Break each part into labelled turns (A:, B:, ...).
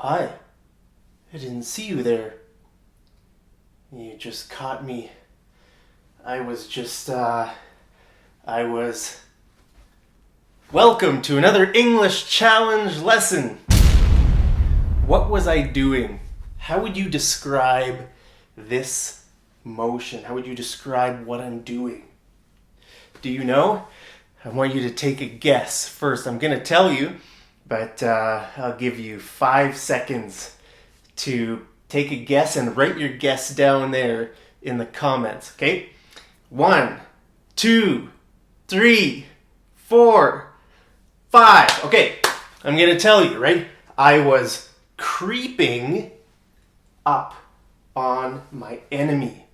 A: hi. I didn't see you there. You just caught me. Welcome to another English challenge lesson. What was I doing? How would you describe this motion? How would you describe what I'm doing? Do you know? I want you to take a guess. First, I'm going to tell you, but I'll give you 5 seconds to take a guess and write your guess down there in the comments, okay? 1, 2, 3, 4, 5. Okay, I'm going to tell you, right? I was creeping up on my enemy.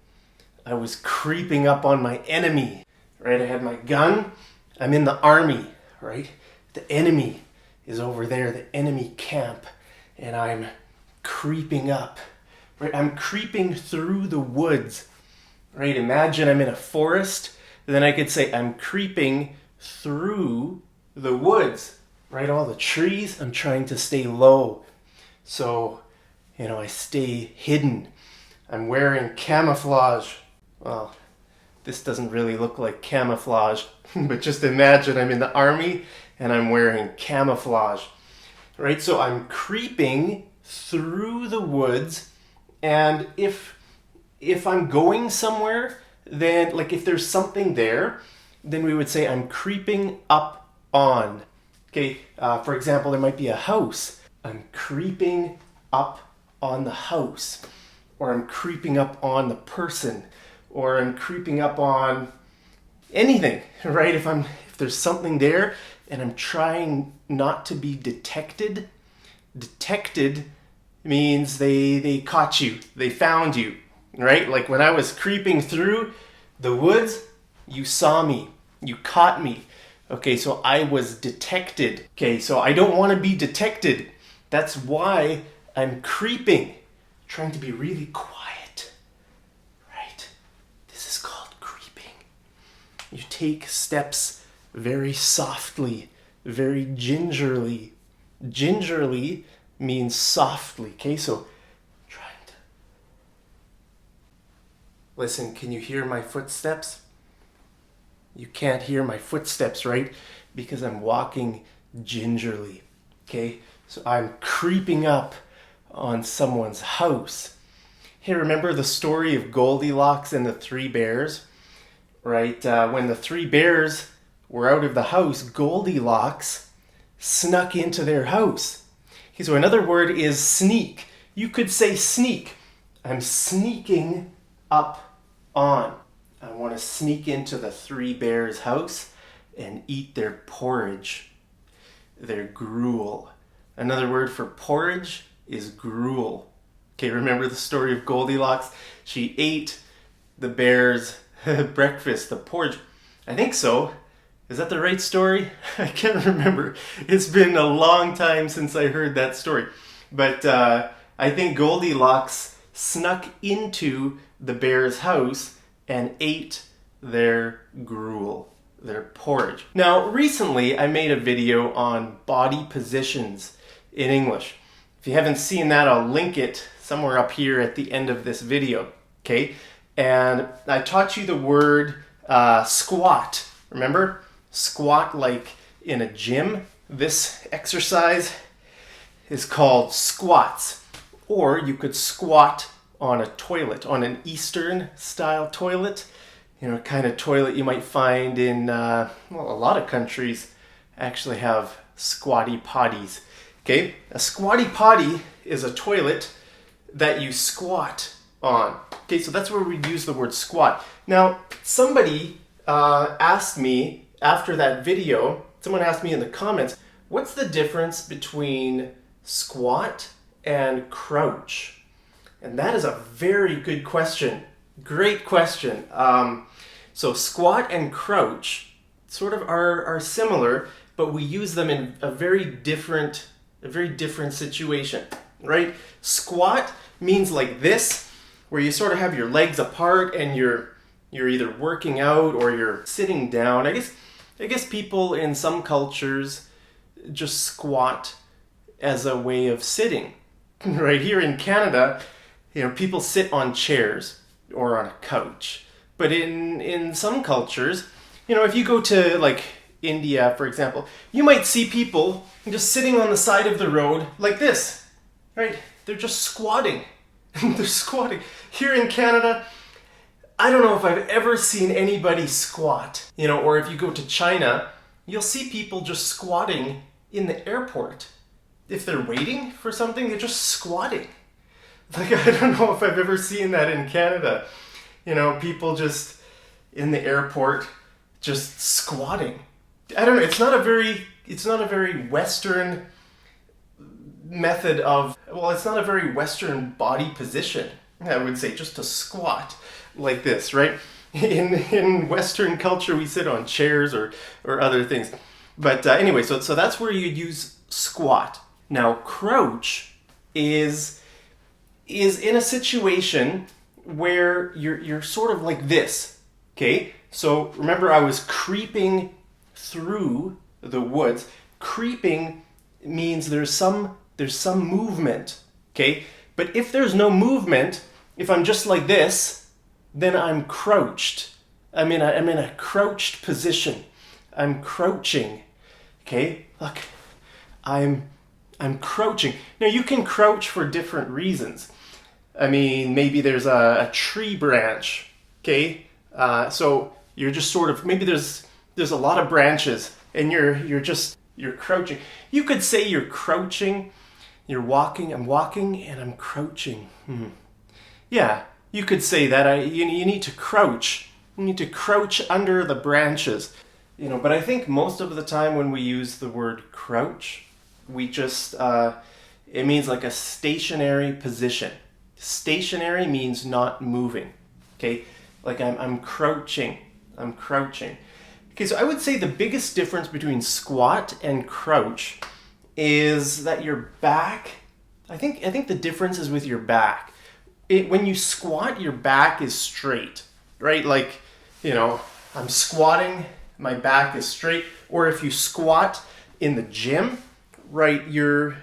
A: I was creeping up on my enemy, right? I had my gun. I'm in the army, right? The enemy is over there, the enemy camp, and I'm creeping up, right? I'm creeping through the woods, right? Imagine I'm in a forest, then I could say I'm creeping through the woods, right? All the trees, I'm trying to stay low. So, I stay hidden. I'm wearing camouflage. Well, this doesn't really look like camouflage, but just imagine I'm in the army and I'm wearing camouflage, right? So I'm creeping through the woods, and if I'm going somewhere, then like if there's something there, then we would say I'm creeping up on. Okay, for example, there might be a house. I'm creeping up on the house, or I'm creeping up on the person, or I'm creeping up on anything, right? If there's something there and I'm trying not to be detected. Detected means they caught you, they found you, right? Like when I was creeping through the woods, you saw me, you caught me. Okay, so I was detected. Okay, so I don't want to be detected. That's why I'm creeping, trying to be really quiet, right? This is called creeping. You take steps very softly, very gingerly. Gingerly means softly, okay? So trying to listen. Can you hear my footsteps? You can't hear my footsteps, right? Because I'm walking gingerly, okay? So I'm creeping up on someone's house. Hey, remember the story of Goldilocks and the 3 bears? Right? When the 3 bears were out of the house, Goldilocks snuck into their house. Okay, so another word is sneak. You could say sneak. I'm sneaking up on. I want to sneak into the 3 bears' house and eat their porridge, their gruel. Another word for porridge is gruel. Okay, remember the story of Goldilocks? She ate the bears' breakfast, the porridge. I think so. Is that the right story? I can't remember. It's been a long time since I heard that story. But I think Goldilocks snuck into the bear's house and ate their gruel, their porridge. Now, recently I made a video on body positions in English. If you haven't seen that, I'll link it somewhere up here at the end of this video, okay? And I taught you the word squat, remember? Squat like in a gym. This exercise is called squats. Or you could squat on a toilet, on an Eastern style toilet. Kind of toilet you might find in, a lot of countries actually have squatty potties. Okay, a squatty potty is a toilet that you squat on. Okay, so that's where we use the word squat. Now, somebody asked me after that video, someone asked me in the comments, what's the difference between squat and crouch? And that is a very good question. Great question. So squat and crouch sort of are similar, but we use them in a very different situation, right? Squat means like this, where you sort of have your legs apart and you're either working out or you're sitting down. I guess people in some cultures just squat as a way of sitting, Right here in Canada, people sit on chairs or on a couch. But in some cultures, if you go to like India, for example, you might see people just sitting on the side of the road like this, right? They're just squatting. They're squatting. Here in Canada, I don't know if I've ever seen anybody squat, or if you go to China, you'll see people just squatting in the airport. If they're waiting for something, they're just squatting. Like, I don't know if I've ever seen that in Canada. People just in the airport just squatting. I don't know, it's not a very Western method it's not a very Western body position, I would say, just to squat like this, right? In Western culture, we sit on chairs or other things. But anyway, so that's where you'd use squat. Now, crouch is in a situation where you're sort of like this, okay? So remember, I was creeping through the woods. Creeping means there's some movement, okay? But if there's no movement, if I'm just like this, then I'm crouched. I'm in a crouched position. I'm crouching, okay? Look, I'm crouching. Now, you can crouch for different reasons. Maybe there's a tree branch, okay? So you're just sort of, maybe there's a lot of branches and you're crouching. You could say you're crouching, you're walking, I'm walking and I'm crouching. Yeah, you could say that. You need to crouch. You need to crouch under the branches. But I think most of the time when we use the word crouch, we just, it means like a stationary position. Stationary means not moving, okay? Like I'm crouching, I'm crouching. Okay, so I would say the biggest difference between squat and crouch is that your back, I think the difference is with your back. When you squat, your back is straight, right? Like, I'm squatting, my back is straight. Or if you squat in the gym, right, your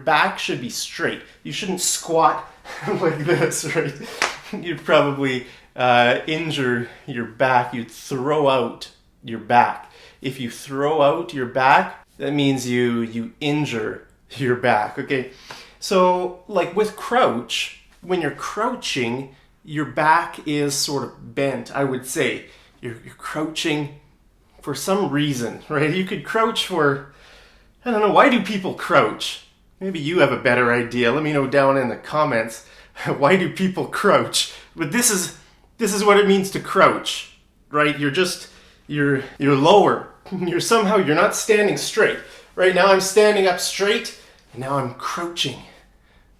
A: back should be straight. You shouldn't squat like this, right? You'd probably injure your back. You'd throw out your back. If you throw out your back, that means you injure your back, okay? So, like with crouch, when you're crouching, your back is sort of bent, I would say. You're crouching for some reason, right? You could crouch for, I don't know, why do people crouch? Maybe you have a better idea. Let me know down in the comments. Why do people crouch? But this is what it means to crouch, right? You're lower. You're not standing straight. Right now I'm standing up straight, and now I'm crouching.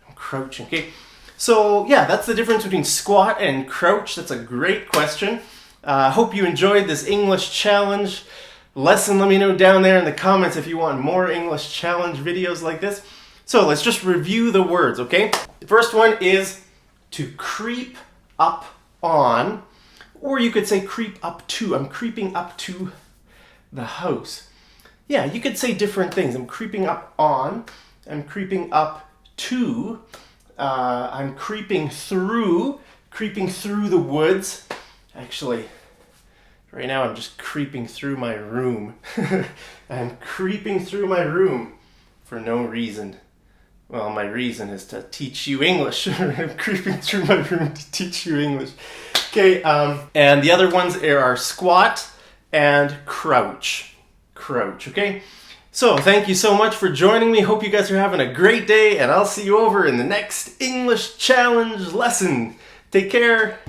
A: I'm crouching, okay? So yeah, that's the difference between squat and crouch. That's a great question. Hope you enjoyed this English challenge lesson. Let me know down there in the comments if you want more English challenge videos like this. So let's just review the words, okay? The first one is to creep up on, or you could say creep up to. I'm creeping up to the house. Yeah, you could say different things. I'm creeping up on, I'm creeping up to, I'm creeping through the woods. Actually, right now I'm just creeping through my room. I'm creeping through my room for no reason. Well, my reason is to teach you English. I'm creeping through my room to teach you English. Okay, and the other ones are squat and crouch. Crouch, okay? So, thank you so much for joining me. Hope you guys are having a great day, and I'll see you over in the next English challenge lesson. Take care.